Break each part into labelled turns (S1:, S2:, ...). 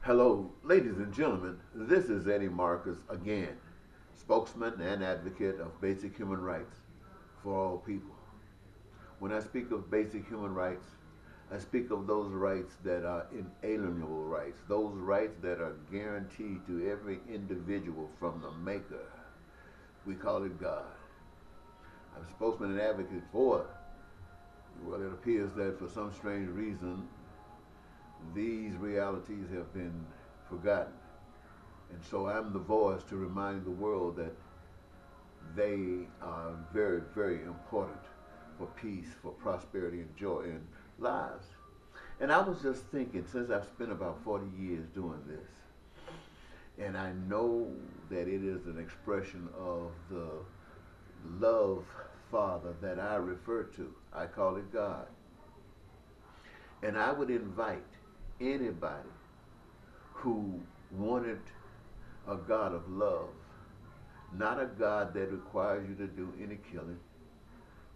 S1: Hello, ladies and gentlemen. This is Eddie Marcus again, spokesman and advocate of basic human rights for all people. When I speak of basic human rights, I speak of those rights that are inalienable rights, those rights that are guaranteed to every individual from the Maker. We call it God. I'm a spokesman and advocate for it. Well, it appears that for some strange reason, these realities have been forgotten. And so I'm the voice to remind the world that they are very, very important for peace, for prosperity, and joy in lives. And I was just thinking, since I've spent about 40 years doing this, and I know that it is an expression of the love Father that I refer to. I call it God. And I would invite anybody who wanted a God of love, not a God that requires you to do any killing,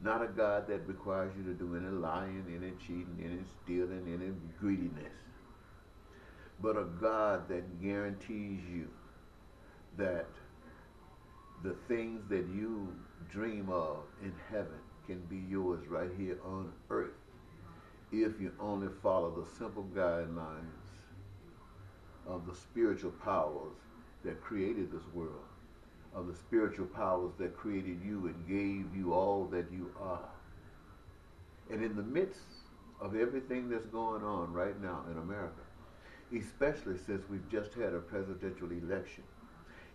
S1: not a God that requires you to do any lying, any cheating, any stealing, any greediness, but a God that guarantees you that the things that you dream of in heaven can be yours right here on earth if you only follow the simple guidelines of the spiritual powers that created this world, of the spiritual powers that created you and gave you all that you are. And in the midst of everything that's going on right now in America, especially since we've just had a presidential election,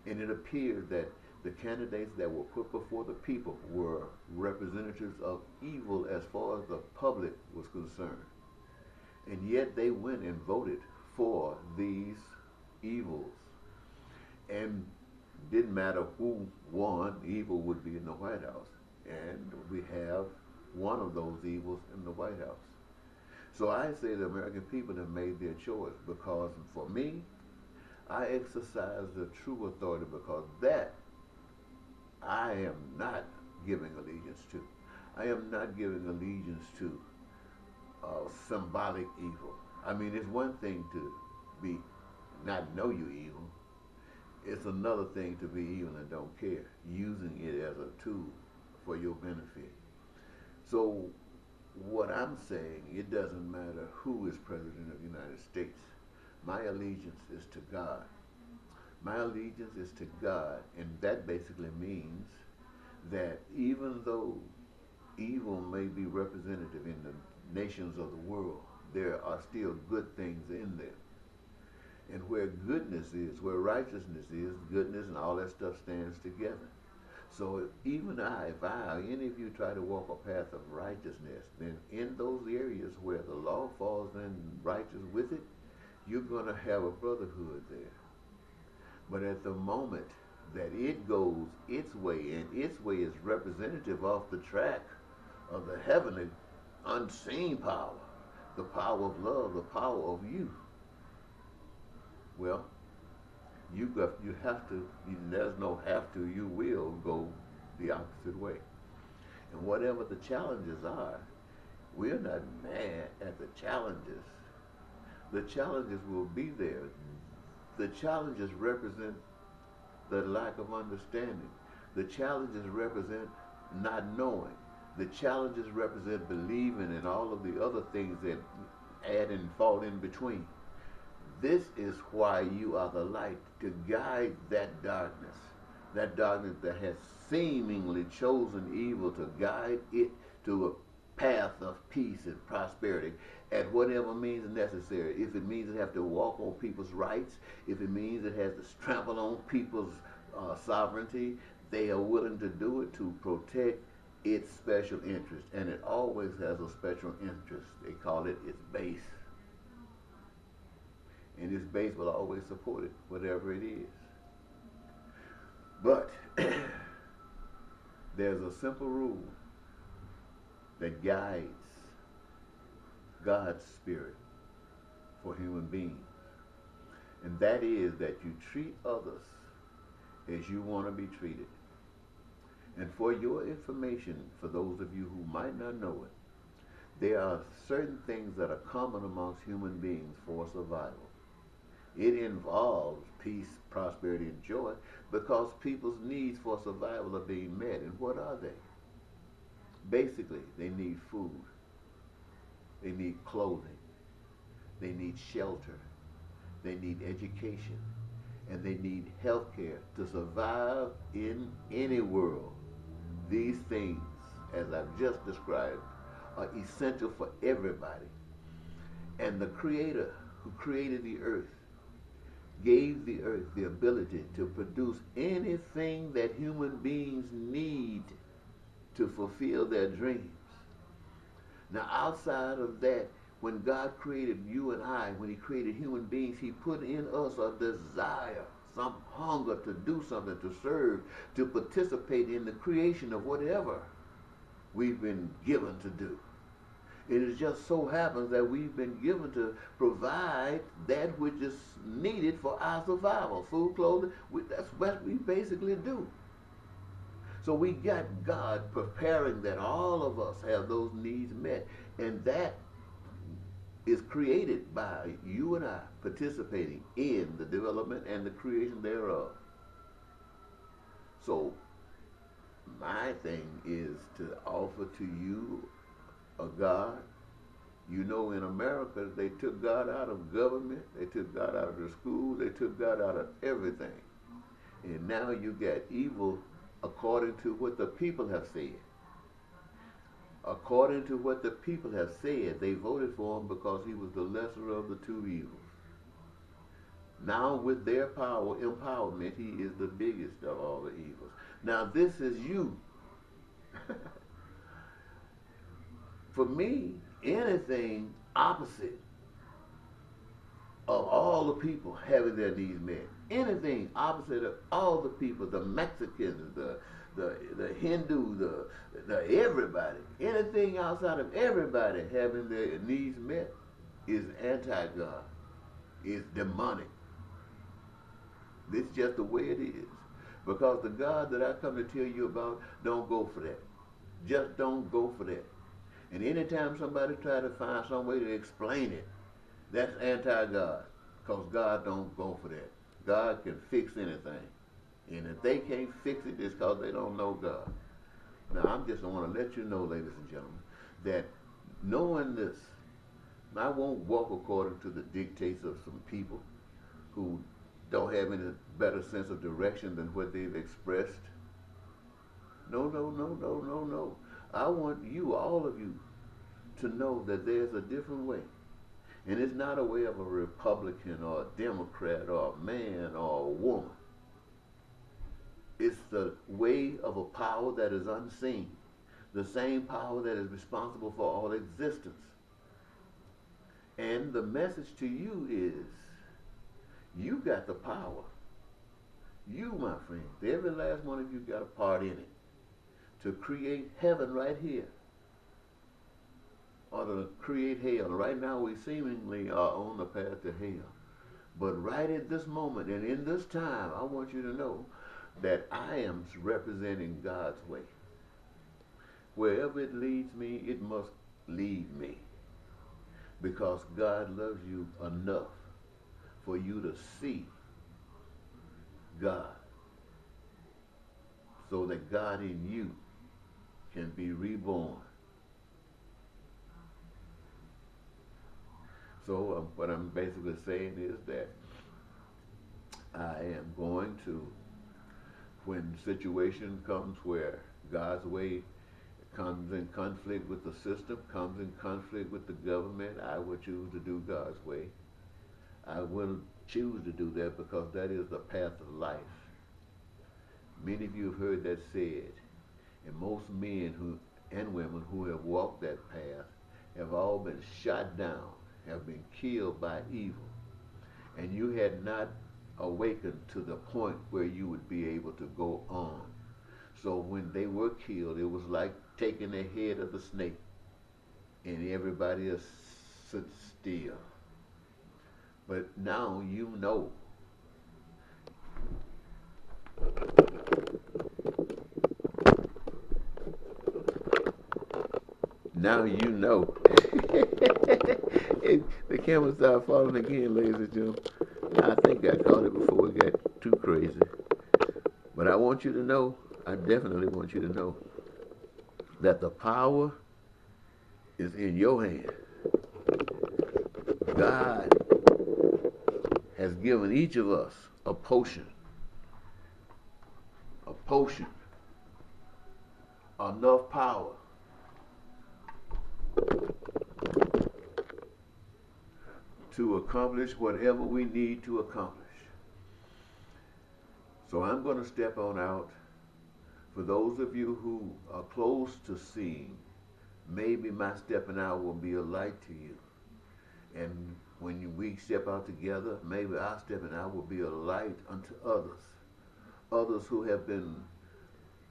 S1: and it appeared that the candidates that were put before the people were representatives of evil as far as the public was concerned. And yet they went and voted for these evils. And didn't matter who won, evil would be in the White House. And we have one of those evils in the White House. So I say the American people have made their choice because for me, I exercise the true authority because that I am not giving allegiance to. I am not giving allegiance to symbolic evil. I mean, it's one thing to be not know you evil. It's another thing to be evil and don't care, using it as a tool for your benefit. So what I'm saying, it doesn't matter who is president of the United States. My allegiance is to God. My allegiance is to God, and that basically means that even though evil may be representative in the nations of the world, there are still good things in them. And where goodness is, where righteousness is, goodness and all that stuff stands together. So even if I or any of you try to walk a path of righteousness, then in those areas where the law falls in righteous with it, you're going to have a brotherhood there. But at the moment that it goes its way, and its way is representative off the track of the heavenly unseen power, the power of love, the power of you, well, you have to, there's no have to, you will go the opposite way. And whatever the challenges are, we're not mad at the challenges. The challenges will be there. The challenges represent the lack of understanding. The challenges represent not knowing. The challenges represent believing and all of the other things that add and fall in between. This is why you are the light to guide that darkness that has seemingly chosen evil, to guide it to a path of peace and prosperity at whatever means necessary. If it means it has to walk on people's rights, if it means it has to trample on people's sovereignty, they are willing to do it to protect its special interest. And it always has a special interest. They call it its base. And its base will always support it, whatever it is. But there's a simple rule that guides God's spirit for human beings. And that is that you treat others as you want to be treated. And for your information, for those of you who might not know it, there are certain things that are common amongst human beings for survival. It involves peace, prosperity, and joy because people's needs for survival are being met. And what are they? Basically, they need food, they need clothing, they need shelter, they need education, and they need health care to survive in any world. These things, as I've just described, are essential for everybody. And the Creator who created the earth gave the earth the ability to produce anything that human beings need to fulfill their dreams. Now, outside of that, when God created you and I, when He created human beings, He put in us a desire, some hunger to do something, to serve, to participate in the creation of whatever we've been given to do. It just so happens that we've been given to provide that which is needed for our survival. Food, clothing, that's what we basically do. So we got God preparing that all of us have those needs met. And that is created by you and I participating in the development and the creation thereof. So my thing is to offer to you a God. You know, in America, they took God out of government, they took God out of the school, they took God out of everything. And now you got evil according to what the people have said. According to what the people have said, they voted for him because he was the lesser of the two evils. Now with their power, empowerment, he is the biggest of all the evils. Now this is you. For me, anything opposite of all the people having their needs met, anything opposite of all the people, the Mexicans, the Hindu, the everybody, anything outside of everybody having their needs met is anti-God, is demonic. This is just the way it is. Because the God that I come to tell you about don't go for that. Just don't go for that. And anytime somebody tries to find some way to explain it, that's anti-God. Because God don't go for that. God can fix anything. And if they can't fix it, it's because they don't know God. Now, I just want to let you know, ladies and gentlemen, that knowing this, I won't walk according to the dictates of some people who don't have any better sense of direction than what they've expressed. No, no, no, no, no, no. I want you, all of you, to know that there's a different way. And it's not a way of a Republican or a Democrat or a man or a woman. It's the way of a power that is unseen. The same power that is responsible for all existence. And the message to you is, you got the power. You, my friends, every last one of you got a part in it to create heaven right here, or to create hell. Right now we seemingly are on the path to hell. But right at this moment and in this time, I want you to know that I am representing God's way. Wherever it leads me, it must lead me. Because God loves you enough for you to see God, so that God in you can be reborn. So what I'm basically saying is that I am going to, when the situation comes where God's way comes in conflict with the system, comes in conflict with the government, I will choose to do God's way. I will choose to do that because that is the path of life. Many of you have heard that said, and most men and women who have walked that path have all been shot down, have been killed by evil. And you had not awakened to the point where you would be able to go on. So when they were killed, it was like taking the head of the snake and everybody else stood still. But now you know. Now you know. The camera started falling again, ladies and gentlemen. I think I caught it before it got too crazy. But I want you to know, I definitely want you to know, that the power is in your hand. God has given each of us a potion, enough power to accomplish whatever we need to accomplish. So I'm going to step on out. For those of you who are close to seeing, maybe my stepping out will be a light to you. And when we step out together, maybe our stepping out will be a light unto others. Others who have been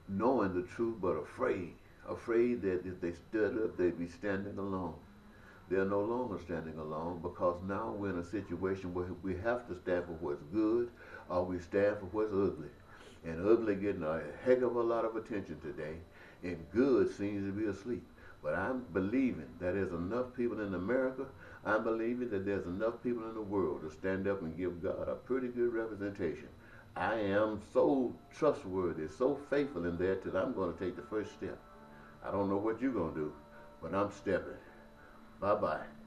S1: knowing the truth but afraid that if they stood up, they'd be standing alone. They're no longer standing alone because now we're in a situation where we have to stand for what's good or we stand for what's ugly. And ugly getting a heck of a lot of attention today, and good seems to be asleep. But I'm believing that there's enough people in America, I'm believing that there's enough people in the world to stand up and give God a pretty good representation. I am so trustworthy, so faithful in that that I'm going to take the first step. I don't know what you're going to do, but I'm stepping. Bye-bye.